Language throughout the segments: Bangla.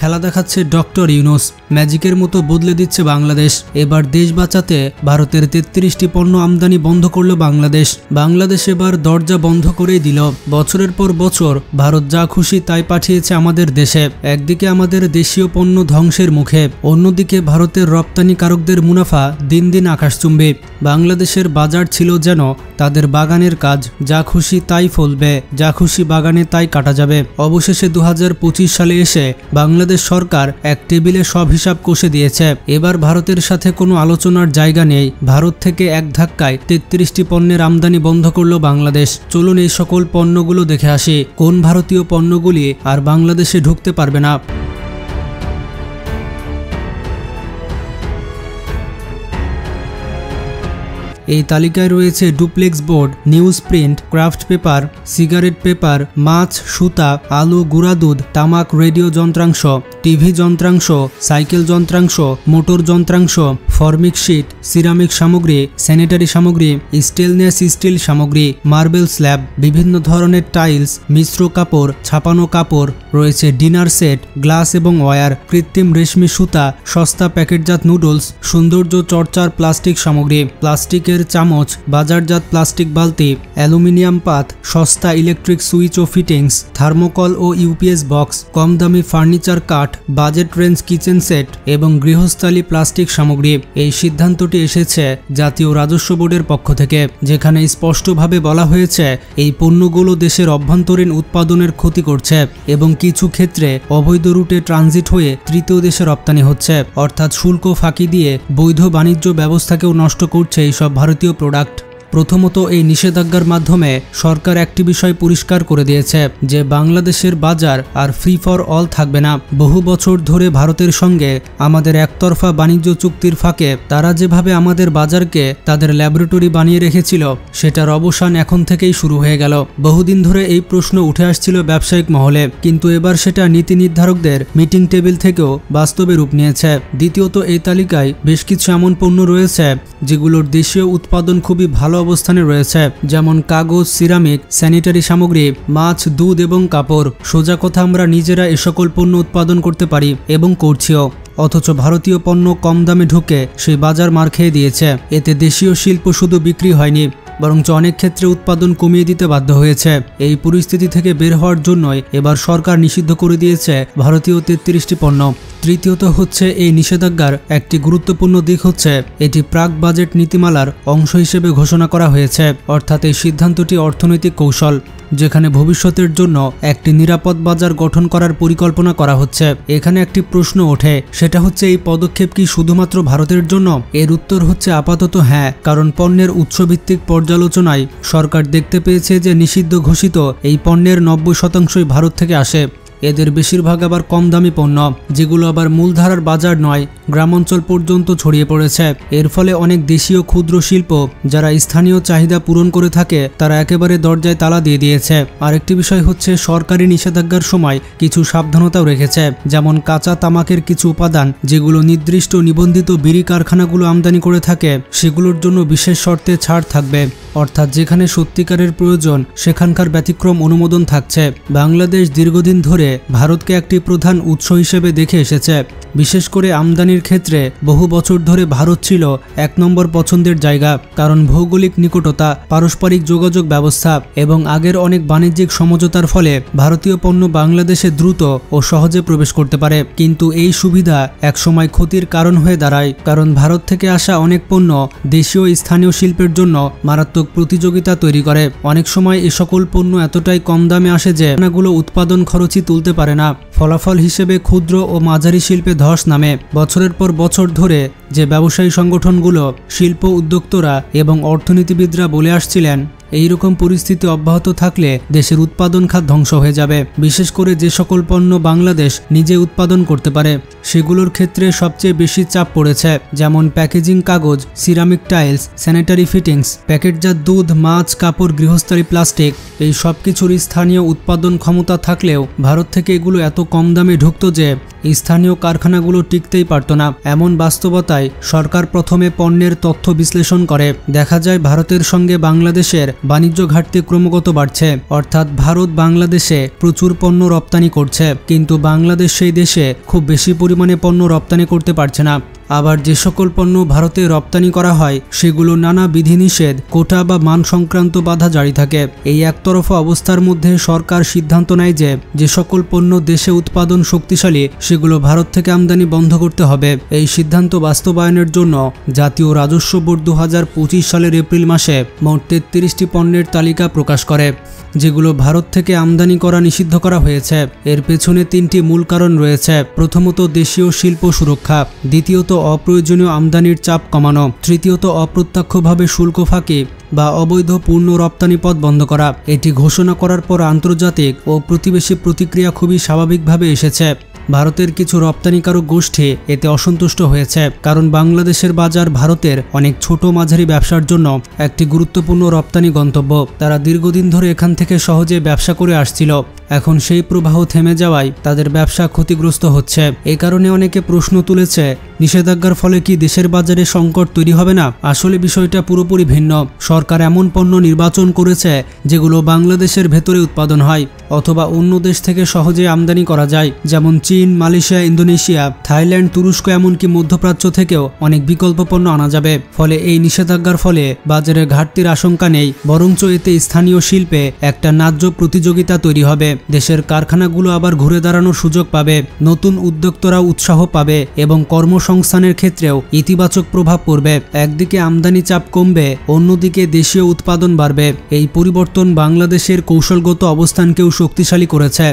খেলা দেখাচ্ছে ডক্টর ইউনূস। ম্যাজিকের মতো বদলে দিচ্ছে বাংলাদেশ। এবার দেশ বাঁচাতে ভারতের 33টি পণ্য আমদানি বন্ধ করল বাংলাদেশ। বাংলাদেশ এবার দরজা বন্ধ করেই দিল। বছরের পর বছর ভারত যা খুশি তাই পাঠিয়েছে আমাদের দেশে। একদিকে আমাদের দেশীয় পণ্য ধ্বংসের মুখে, অন্যদিকে ভারতের রপ্তানিকারকদের মুনাফা দিন দিন আকাশচুম্বী। বাংলাদেশের বাজার ছিল যেন তাদের বাগানের কাজ, যা খুশি তাই ফলবে, যা খুশি বাগানে তাই কাটা যাবে। অবশেষে 2025 সালে এসে বাংলাদেশ সরকার এক টেবিলে সব হিসাব কষে দিয়েছে। এবার ভারতের সাথে কোনো আলোচনার জায়গা নেই। ভারত থেকে এক ধাক্কায় 33টি পণ্যের আমদানি বন্ধ করল বাংলাদেশ। চলুন এই সকল পণ্যগুলো দেখে আসি, কোন ভারতীয় পণ্যগুলি আর বাংলাদেশে ঢুকতে পারবে না। এই তালিকায় রয়েছে duplex board, newsprint, craft paper, cigarette paper, মাছ, সুতা, আলু, গুঁড়া দুধ, তামাক, রেডিও যন্ত্রাংশ, টিভি যন্ত্রাংশ, সাইকেল যন্ত্রাংশ, মোটর যন্ত্রাংশ, ফর্মিক শিট, সিরামিক সামগ্রী, স্যানিটারি সামগ্রী, স্টেনলেস স্টিল সামগ্রী, মার্বেল স্ল্যাব, বিভিন্ন ধরনের টাইলস, মিশ্র কাপড়, ছাপানো কাপড়, রয়েছে ডিনার সেট, গ্লাস এবং ওয়্যার, কৃত্রিম রেশমি সুতা, সস্তা প্যাকেটজাত নুডলস, সৌন্দর্য চর্চার প্লাস্টিক সামগ্রী, প্লাস্টিকের চামচ, বাজারজাত প্লাস্টিক বালতি, অ্যালুমিনিয়াম পাত, সস্তা ইলেকট্রিক সুইচ ও ফিটিংস, থার্মোকল ও ইউপিএস বক্স, কম দামি ফার্নিচার কাঠ, বাজেট রেঞ্জ কিচেন সেট এবং গৃহস্থালী প্লাস্টিক সামগ্রী। এই সিদ্ধান্তটি এসেছে জাতীয় রাজস্ব বোর্ডের পক্ষ থেকে, যেখানে স্পষ্টভাবে বলা হয়েছে এই পণ্যগুলো দেশের অভ্যন্তরীণ উৎপাদনের ক্ষতি করছে এবং কিছু ক্ষেত্রে অবৈধ রুটে ট্রানজিট হয়ে তৃতীয় দেশে রপ্তানি হচ্ছে, অর্থাৎ শুল্ক ফাঁকি দিয়ে বৈধ বাণিজ্য ব্যবস্থাকেও নষ্ট করছে এইসব ভারতীয় প্রোডাক্ট। প্রথমত, এই নিষেধাজ্ঞার মাধ্যমে সরকার একটি বিষয় পরিষ্কার করে দিয়েছে যে বাংলাদেশের বাজার আর ফ্রি ফর অল থাকবে না। বহু বছর ধরে ভারতের সঙ্গে আমাদের একতরফা বাণিজ্য চুক্তির ফাঁকে তারা যেভাবে আমাদের বাজারকে তাদের ল্যাবরেটরি বানিয়ে রেখেছিল, সেটার অবসান এখন থেকেই শুরু হয়ে গেল। বহুদিন ধরে এই প্রশ্ন উঠে আসছিল ব্যবসায়িক মহলে, কিন্তু এবার সেটা নীতি নির্ধারকদের মিটিং টেবিল থেকেও বাস্তবে রূপ নিয়েছে। দ্বিতীয়ত, এই তালিকায় বেশ কিছু এমন পণ্য রয়েছে যেগুলোর দেশীয় উৎপাদন খুবই ভালো অবস্থানে রয়েছে, যেমন কাগজ, সিরামিক, স্যানিটারি সামগ্রী, মাছ, দুধ এবং কাপড়। সোজা কথা, আমরা নিজেরা এ সকল পণ্য উৎপাদন করতে পারি এবং করছিও। অথচ ভারতীয় পণ্য কম দামে ঢুকে সেই বাজার মার খেয়ে দিয়েছে। এতে দেশীয় শিল্প শুধু বিক্রি হয়নি, বরঞ্চ অনেক ক্ষেত্রে উৎপাদন কমিয়ে দিতে বাধ্য হয়েছে। এই পরিস্থিতি থেকে বের হওয়ার জন্যই এবার সরকার নিষিদ্ধ করে দিয়েছে ভারতীয় 33টি পণ্য। তৃতীয়ত হচ্ছে, এই নিষেধাজ্ঞার একটি গুরুত্বপূর্ণ দিক হচ্ছে এটি প্রাক বাজেট নীতিমালার অংশ হিসেবে ঘোষণা করা হয়েছে, অর্থাৎ এই সিদ্ধান্তটি অর্থনৈতিক কৌশল, যেখানে ভবিষ্যতের জন্য একটি নিরাপদ বাজার গঠন করার পরিকল্পনা করা হচ্ছে। এখানে একটি প্রশ্ন ওঠে, সেটা হচ্ছে এই পদক্ষেপ কি শুধুমাত্র ভারতের জন্য? এর উত্তর হচ্ছে আপাতত হ্যাঁ, কারণ পণ্যের উৎসভিত্তিক পর্যালোচনায় সরকার দেখতে পেয়েছে যে নিষিদ্ধ ঘোষিত এই পণ্যের 90% ভারত থেকে আসে। এদের বেশিরভাগ আবার কম দামি পণ্য, যেগুলো আবার মূলধারার বাজার নয়, গ্রামাঞ্চল পর্যন্ত ছড়িয়ে পড়েছে। এর ফলে অনেক দেশীয় ক্ষুদ্র শিল্প যারা স্থানীয় চাহিদা পূরণ করে থাকে, তারা একেবারে দরজায় তালা দিয়ে দিয়েছে। আরেকটি বিষয় হচ্ছে, সরকারি নিষেধাজ্ঞার সময় কিছু সাবধানতাও রেখেছে, যেমন কাঁচা তামাকের কিছু উপাদান যেগুলো নির্দিষ্ট নিবন্ধিত বিড়ি কারখানাগুলো আমদানি করে থাকে, সেগুলোর জন্য বিশেষ শর্তে ছাড় থাকবে, অর্থাৎ যেখানে সত্যিকারের প্রয়োজন সেখানকার ব্যতিক্রম অনুমোদন থাকছে। বাংলাদেশ দীর্ঘদিন ধরে ভারতকে একটি প্রধান উৎস হিসেবে দেখে এসেছে। বিশেষ করে আমদানির ক্ষেত্রে বহু বছর ধরে ভারত ছিল 1 নম্বর পছন্দের জায়গা, কারণ ভৌগোলিক নিকটতা, পারস্পরিক যোগাযোগ ব্যবস্থা এবং আগের অনেক বাণিজ্যিক সমঝোতার ফলে ভারতীয় পণ্য বাংলাদেশে দ্রুত ও সহজে প্রবেশ করতে পারে। কিন্তু এই সুবিধা একসময় ক্ষতির কারণ হয়ে দাঁড়ায়, কারণ ভারত থেকে আসা অনেক পণ্য দেশীয় স্থানীয় শিল্পের জন্য মারাত্মক প্রতিযোগিতা তৈরি করে। অনেক সময় এ সকল পণ্য এতটাই কম দামে আসে যে এগুলো উৎপাদন খরচই তুলতে পারে না। ফলাফল হিসেবে ক্ষুদ্র ও মাঝারি শিল্পে ধস নামে। বছরের পর বছর ধরে যে ব্যবসায়ী সংগঠনগুলো, শিল্প উদ্যোক্তারা এবং অর্থনীতিবিদরা বলে আসছিলেন, এইরকম পরিস্থিতি অব্যাহত থাকলে দেশের উৎপাদন খাত ধ্বংস হয়ে যাবে। বিশেষ করে যে সকল পণ্য বাংলাদেশ নিজে উৎপাদন করতে পারে, সেগুলোর ক্ষেত্রে সবচেয়ে বেশি চাপ পড়েছে, যেমন প্যাকেজিং কাগজ, সিরামিক টাইলস, স্যানিটারি ফিটিংস, প্যাকেটজাত দুধ, মাছ, কাপড়, গৃহস্থালী প্লাস্টিক। এই সব কিছুর স্থানীয় উৎপাদন ক্ষমতা থাকলেও ভারত থেকে এগুলো এত কম দামে ঢুকতো যে স্থানীয় কারখানাগুলো টিকতেই পারত না। এমন বাস্তবতায় সরকার প্রথমে পণ্যের তথ্য বিশ্লেষণ করে। দেখা যায় ভারতের সঙ্গে বাংলাদেশের বাণিজ্য ঘাটতি ক্রমাগত বাড়ছে, অর্থাৎ ভারত বাংলাদেশে প্রচুর পণ্য রপ্তানি করছে, কিন্তু বাংলাদেশ সেই দেশে খুব বেশি পরিমাণে পণ্য রপ্তানি করতে পারছে না। আবার যে সকল পণ্য ভারতে রপ্তানি করা হয় সেগুলো নানা বিধিনিষেধ, কোটা বা মান সংক্রান্ত বাধা জারি থাকে। এই একতরফা অবস্থার মধ্যে সরকার সিদ্ধান্ত নেয় যে সকল পণ্য দেশে উৎপাদন শক্তিশালী সেগুলো ভারত থেকে আমদানি বন্ধ করতে হবে। এই সিদ্ধান্ত বাস্তবায়নের জন্য জাতীয় রাজস্ব বোর্ড 2025 সালের এপ্রিল মাসে মোট 33টি পণ্যের তালিকা প্রকাশ করে, যেগুলো ভারত থেকে আমদানি করা নিষিদ্ধ করা হয়েছে। এর পেছনে 3টি মূল কারণ রয়েছে। প্রথমত দেশীয় শিল্প সুরক্ষা, দ্বিতীয়ত অপ্রয়োজনীয় আমদানির চাপ কমানো, তৃতীয়ত অপ্রত্যক্ষভাবে শুল্ক ফাঁকি বা অবৈধ পূর্ণ রপ্তানি পথ বন্ধ করা। এটি ঘোষণা করার পর আন্তর্জাতিক ও প্রতিবেশী প্রতিক্রিয়া খুবই স্বাভাবিকভাবে এসেছে। ভারতের কিছু রপ্তানিকারক গোষ্ঠী এতে অসন্তুষ্ট হয়েছে, কারণ বাংলাদেশের বাজার ভারতের অনেক ছোট মাঝারি ব্যবসার জন্য একটি গুরুত্বপূর্ণ রপ্তানি গন্তব্য। তারা দীর্ঘদিন ধরে এখান থেকে সহজে ব্যবসা করে আসছিল। এখন সেই প্রবাহ থেমে যাওয়ায় তাদের ব্যবসা ক্ষতিগ্রস্ত হচ্ছে। এই কারণে অনেকে প্রশ্ন তুলেছে, নিষেধাজ্ঞার ফলে কি দেশের বাজারে সংকট তৈরি হবে না? আসলে বিষয়টা পুরোপুরি ভিন্ন। সরকার এমন পণ্য নির্বাচন করেছে যেগুলো বাংলাদেশের ভেতরে উৎপাদন হয় অথবা অন্য দেশ থেকে সহজে আমদানি করা যায়, যেমন চীন, মালয়েশিয়া, ইন্দোনেশিয়া, থাইল্যান্ড, তুরস্ক, এমনকি মধ্যপ্রাচ্য থেকেও অনেক বিকল্প পণ্য আনা যাবে। ফলে এই নিষেধাজ্ঞার ফলে বাজারে ঘাটতির আশঙ্কা নেই, বরঞ্চ এতে স্থানীয় শিল্পে একটা ন্যায্য প্রতিযোগিতা তৈরি হবে। দেশের কারখানাগুলো আবার ঘুরে দাঁড়ানোর সুযোগ পাবে, নতুন উদ্যোক্তারা উৎসাহ পাবে এবং কর্মসংস্থানের ক্ষেত্রেও ইতিবাচক প্রভাব পড়বে। একদিকে আমদানি চাপ কমবে, অন্যদিকে দেশীয় উৎপাদন বাড়বে। এই পরিবর্তন বাংলাদেশের কৌশলগত অবস্থানকেও শক্তিশালী করেছে।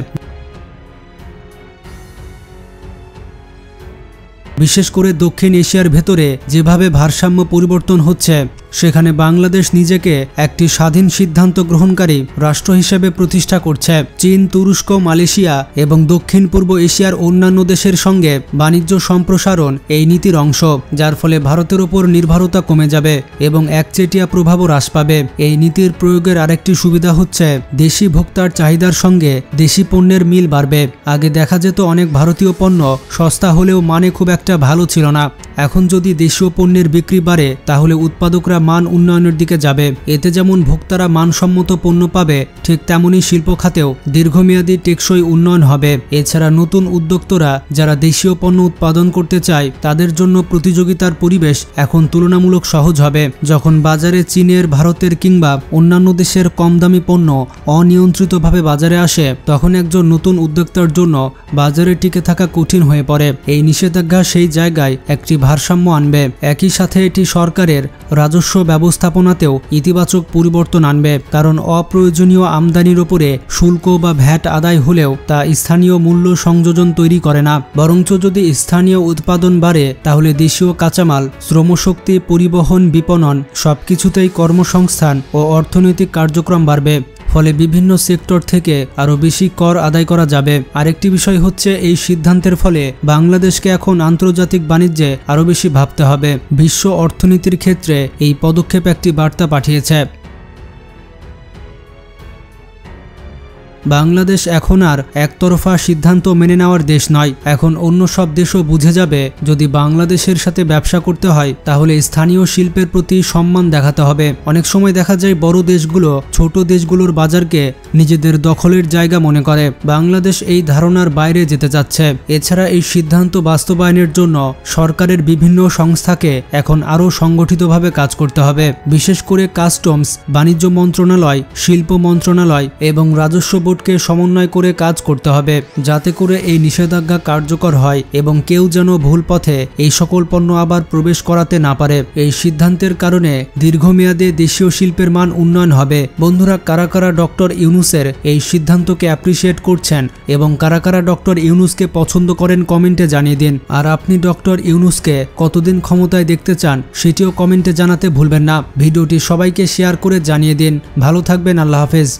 বিশেষ করে দক্ষিণ এশিয়ার ভেতরে যেভাবে ভারসাম্য পরিবর্তন হচ্ছে, সেখানে বাংলাদেশ নিজেকে একটি স্বাধীন সিদ্ধান্ত গ্রহণকারী রাষ্ট্র হিসেবে প্রতিষ্ঠা করছে। চীন, তুরস্ক, মালয়েশিয়া এবং দক্ষিণ পূর্ব এশিয়ার অন্যান্য দেশের সঙ্গে বাণিজ্য সম্প্রসারণ এই নীতির অংশ, যার ফলে ভারতের ওপর নির্ভরতা কমে যাবে এবং একচেটিয়া প্রভাবও হ্রাস পাবে। এই নীতির প্রয়োগের আরেকটি সুবিধা হচ্ছে দেশি ভোক্তার চাহিদার সঙ্গে দেশি পণ্যের মিল বাড়বে। আগে দেখা যেত অনেক ভারতীয় পণ্য সস্তা হলেও মানে খুব একটা ভালো ছিল না। এখন যদি দেশীয় পণ্যের বিক্রি বাড়ে, তাহলে উৎপাদকরা মান উন্নয়নের দিকে যাবে। এতে যেমন ভোক্তারা মানসম্মত পণ্য পাবে, ঠিক তেমনি শিল্প খাতেও দীর্ঘমেয়াদী টেকসই উন্নয়ন হবে। এছাড়া নতুন উদ্যোক্তারা যারা দেশীয় পণ্য উৎপাদন করতে চায়, তাদের জন্য প্রতিযোগিতার পরিবেশ এখন তুলনামূলক সহজ হবে। যখন বাজারে চীনের, ভারতের কিংবা অন্যান্য দেশের কম দামি পণ্য অনিয়ন্ত্রিতভাবে বাজারে আসে, তখন একজন নতুন উদ্যোক্তার জন্য বাজারে টিকে থাকা কঠিন হয়ে পড়ে। এই নিষেধাজ্ঞা সেই জায়গায় একটি ভারসাম্য আনবে। একই সাথে এটি সরকারের রাজস্ব ব্যবস্থাপনাতেও ইতিবাচক পরিবর্তন আনবে, কারণ অপ্রয়োজনীয় আমদানির উপরে শুল্ক বা ভ্যাট আদায় হলেও তা স্থানীয় মূল্য সংযোজন তৈরি করে না। বরঞ্চ যদি স্থানীয় উৎপাদন বাড়ে, তাহলে দেশীয় কাঁচামাল, শ্রমশক্তি, পরিবহন, বিপণন সবকিছুতেই কর্মসংস্থান ও অর্থনৈতিক কার্যক্রম বাড়বে। ফলে বিভিন্ন সেক্টর থেকে আরও বেশি কর আদায় করা যাবে। আরেকটি বিষয় হচ্ছে, এই সিদ্ধান্তের ফলে বাংলাদেশকে এখন আন্তর্জাতিক বাণিজ্যে আরও বেশি ভাবতে হবে। বিশ্ব অর্থনীতির ক্ষেত্রে এই পদক্ষেপ একটি বার্তা পাঠিয়েছে। বাংলাদেশ এখন আর একতরফা সিদ্ধান্ত মেনে নেওয়ার দেশ নয়। এখন অন্য সব দেশও বুঝে যাবে, যদি বাংলাদেশের সাথে ব্যবসা করতে হয় তাহলে স্থানীয় শিল্পের প্রতি সম্মান দেখাতে হবে। অনেক সময় দেখা যায় বড় দেশগুলো ছোট দেশগুলোর বাজারকে নিজেদের দখলের জায়গা মনে করে। বাংলাদেশ এই ধারণার বাইরে যেতে যাচ্ছে। এছাড়া এই সিদ্ধান্ত বাস্তবায়নের জন্য সরকারের বিভিন্ন সংস্থাকে এখন আরও সংগঠিতভাবে কাজ করতে হবে। বিশেষ করে কাস্টমস, বাণিজ্য মন্ত্রণালয়, শিল্প মন্ত্রণালয় এবং রাজস্ব বোর্ডকে সমন্বয় করে কাজ করতে হবে, যাতে করে এই নিষেধাজ্ঞা কার্যকর হয় এবং কেউ যেন ভুল পথে এই সকল পণ্য আবার প্রবেশ করাতে না পারে। এই সিদ্ধান্তের কারণে দীর্ঘমেয়াদে দেশীয় শিল্পের মান উন্নয়ন হবে। বন্ধুরা, কারা কারা ডক্টর ইউনূসের এই সিদ্ধান্তকে অ্যাপ্রিসিয়েট করছেন এবং কারা কারা ডক্টর ইউনূসকে পছন্দ করেন কমেন্টে জানিয়ে দিন। আর আপনি ডক্টর ইউনূসকে কতদিন ক্ষমতায় দেখতে চান সেটিও কমেন্টে জানাতে ভুলবেন না। ভিডিওটি সবাইকে শেয়ার করে জানিয়ে দিন। ভালো থাকবেন। আল্লাহ হাফেজ।